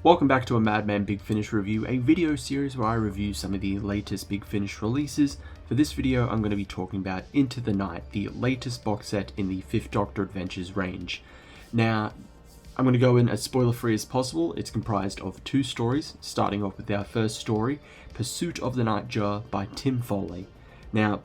Welcome back to a Madman Big Finish review, a video series where I review some of the latest Big Finish releases. For this video, I'm going to be talking about Into the Night, the latest box set in the 5th Doctor Adventures range. Now, I'm going to go in as spoiler-free as possible. It's comprised of 2 stories, starting off with our first story, Pursuit of the Nightjar by Tim Foley. Now,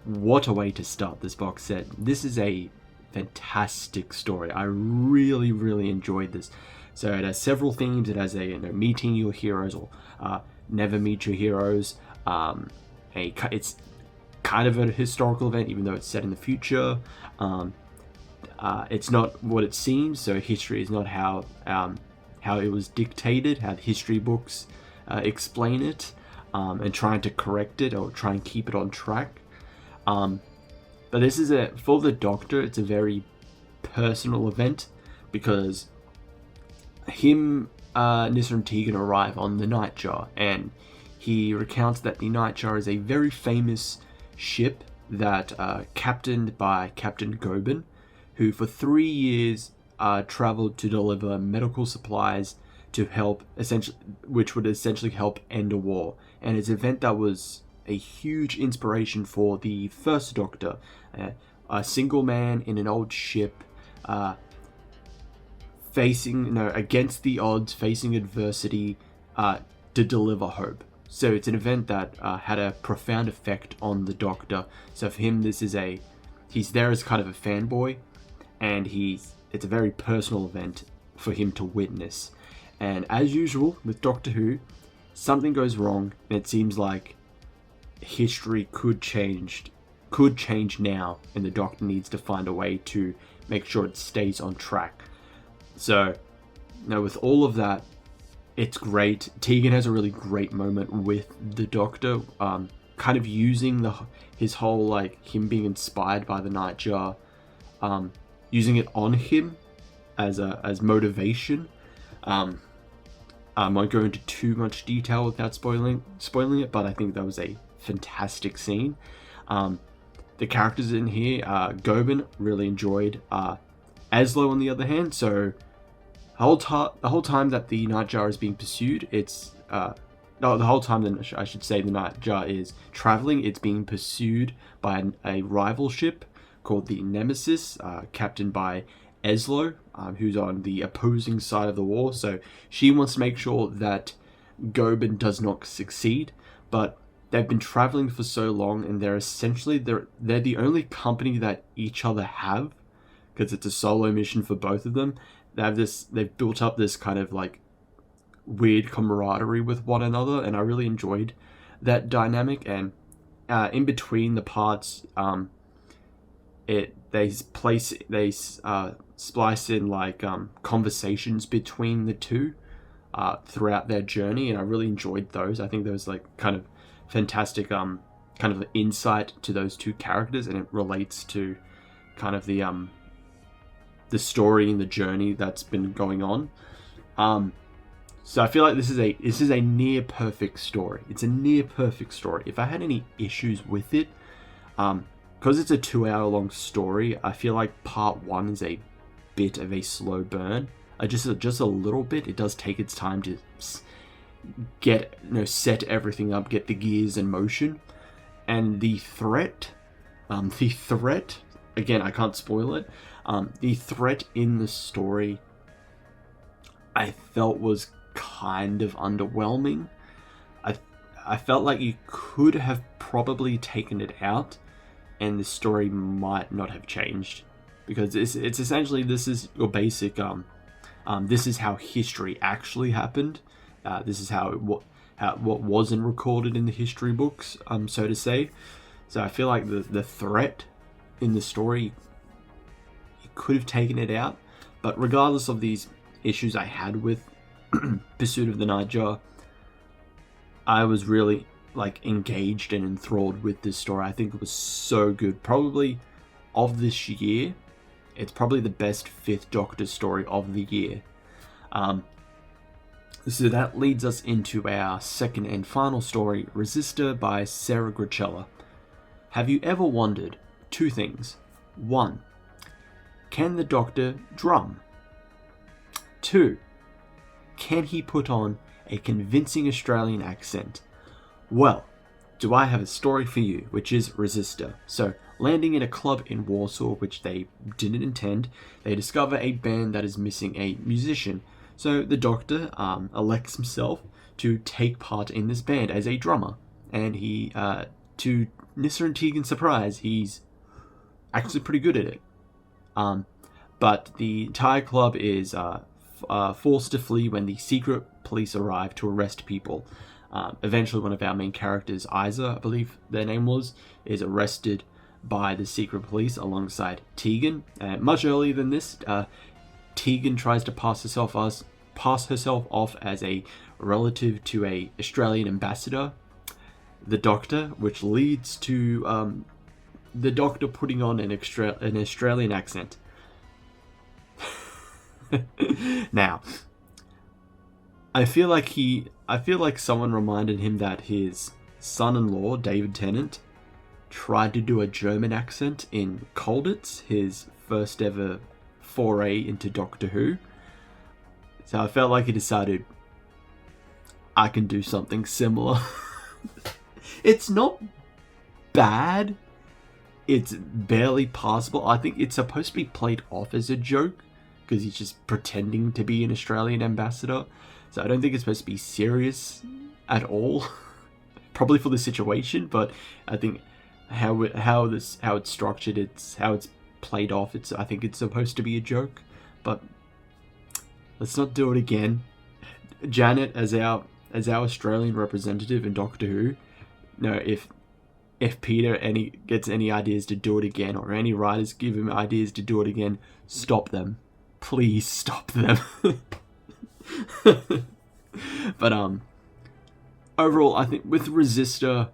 what a way to start this box set. This is a fantastic story. I really enjoyed this. So it has several themes. It has a meeting your heroes or never meet your heroes. It's kind of a historical event, even though it's set in the future. It's not what it seems. So history is not how it was dictated, how the history books explain it, and trying to correct it or try and keep it on track. But this is for the Doctor. It's a very personal event because Nyssa and Tegan arrive on the Nightjar, and he recounts that the Nightjar is a very famous ship that captained by Captain Gobin, who for 3 years traveled to deliver medical supplies to help which would essentially help end a war. And it's an event that was a huge inspiration for the first Doctor, a single man in an old ship, facing against the odds, facing adversity to deliver hope. So it's an event that had a profound effect on the Doctor. So for him, he's there as kind of a fanboy, and it's a very personal event for him to witness. And as usual with Doctor Who, something goes wrong, and it seems like history could change now, and the Doctor needs to find a way to make sure it stays on track. So, with all of that, it's great. Tegan has a really great moment with the Doctor, kind of using his whole, him being inspired by the Nightjar, using it on him as motivation. I won't go into too much detail without spoiling it, but I think that was a fantastic scene. The characters in here, Gobin really enjoyed. Aslo, on the other hand, so the whole time that the Nightjar is being pursued, the whole time that I should say the Nightjar is traveling, it's being pursued by a rival ship called the Nemesis, captained by Aslo, who's on the opposing side of the war. So she wants to make sure that Gobin does not succeed, but they've been traveling for so long, and they're the only company that each other have, because it's a solo mission for both of them. They've built up this kind of weird camaraderie with one another, and I really enjoyed that dynamic. And in between the parts, they splice in conversations between the two throughout their journey, and I really enjoyed those. I think there was kind of fantastic kind of insight to those two characters, and it relates to kind of the story and the journey that's been going on. So I feel like this is a near perfect story. It's a near perfect story. If I had any issues with it, because it's a 2-hour long story, I feel like part 1 is a bit of a slow burn. Just a little bit. It does take its time to get set everything up, get the gears in motion, and the threat again, I can't spoil it. The threat in the story, I felt was kind of underwhelming. I felt like you could have probably taken it out, and the story might not have changed, because it's essentially, this is your basic this is how history actually happened. This is what wasn't recorded in the history books, so to say. So I feel like the threat in the story, you could have taken it out. But regardless of these issues I had with Pursuit of the Nightjar, I was really engaged and enthralled with this story. I think it was so good. Probably of this year, it's probably the best 5th Doctor story of the year. So that leads us into our second and final story, Resistor by Sarah Gricella. Have you ever wondered 2 things? 1. Can the Doctor drum? 2. Can he put on a convincing Australian accent? Well, do I have a story for you, which is Resistor. So, landing in a club in Warsaw, which they didn't intend, they discover a band that is missing a musician. So the Doctor elects himself to take part in this band as a drummer. And he, to Nyssa and Tegan's surprise, he's actually pretty good at it. But the entire club is forced to flee when the secret police arrive to arrest people. Eventually, one of our main characters, Isa, I believe their name was, is arrested by the secret police alongside Tegan. Much earlier than this, Tegan tries to pass herself off as a relative to a Australian ambassador, the Doctor, which leads to the Doctor putting on an Australian accent. Now, I feel like someone reminded him that his son-in-law, David Tennant, tried to do a German accent in Colditz, his first ever foray into Doctor Who. So I felt like he decided, I can do something similar. It's not bad. It's barely passable. I think it's supposed to be played off as a joke, because he's just pretending to be an Australian ambassador. So I don't think it's supposed to be serious at all. Probably for the situation, but I think how it's structured, how it's played off. I think it's supposed to be a joke, but let's not do it again. Janet, as our Australian representative in Doctor Who, no, if Peter gets any ideas to do it again, or any writers give him ideas to do it again, stop them. Please stop them. But overall, I think with Resistor,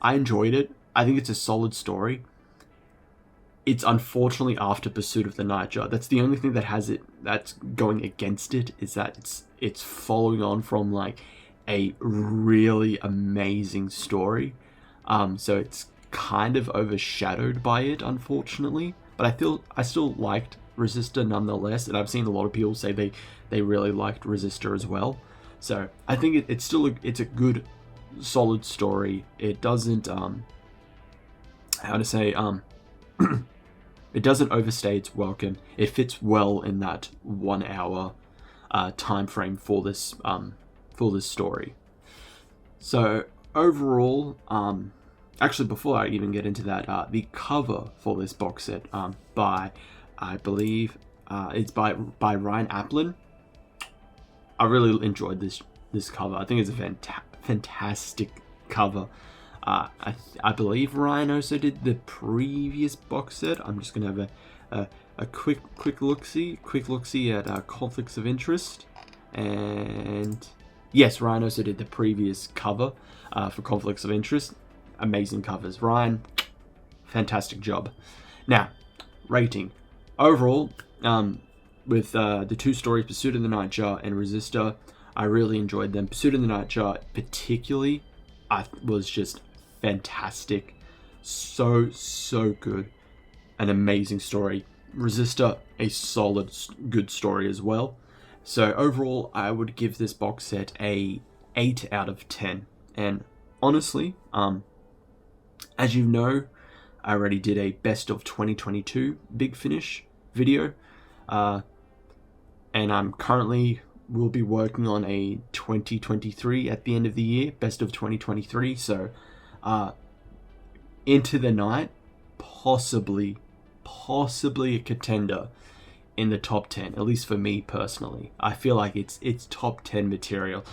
I enjoyed it. I think it's a solid story. It's unfortunately after Pursuit of the Nightjar. That's the only thing that's going against it, is that it's following on from like a really amazing story. So it's kind of overshadowed by it, unfortunately. But I still liked Resistor nonetheless, and I've seen a lot of people say they really liked Resistor as well. So I think it's a good, solid story. It doesn't it doesn't overstay its welcome. It fits well in that 1 hour time frame for this story. So overall, actually before I even get into that, the cover for this box set by, I believe, it's by Ryan Applin. I really enjoyed this cover. I think it's a fantastic cover. I believe Ryan also did the previous box set. I'm just gonna have a quick look-see at conflicts of interest, and yes, Ryan also did the previous cover for conflicts of interest. Amazing covers, Ryan. Fantastic job. Now, rating overall. With the two stories, Pursuit of the Nightjar and Resistor, I really enjoyed them. Pursuit of the Nightjar particularly, was just fantastic. So good. An amazing story. Resistor, a solid, good story as well. So overall, I would give this box set a 8 out of 10. And honestly, as you know, I already did a best of 2022 Big Finish video. And I'm will be working on a 2023 at the end of the year, best of 2023. So, Into the Night, possibly a contender in the top 10, at least for me personally. I feel like it's top 10 material.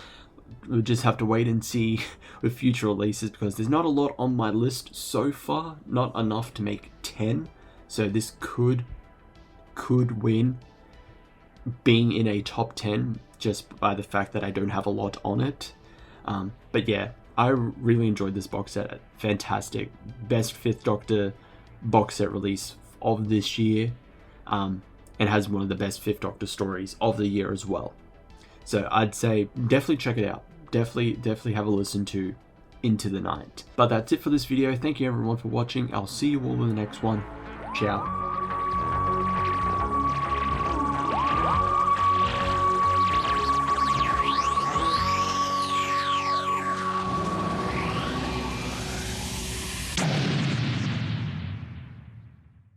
We'll just have to wait and see with future releases, because there's not a lot on my list so far, not enough to make 10. So this could win being in a top 10 just by the fact that I don't have a lot on it. But yeah, I really enjoyed this box set. Fantastic. Best 5th Doctor box set release of this year. And has one of the best 5th Doctor stories of the year as well. So I'd say definitely check it out. Definitely have a listen to Into the Night. But that's it for this video. Thank you everyone for watching. I'll see you all in the next one. Ciao.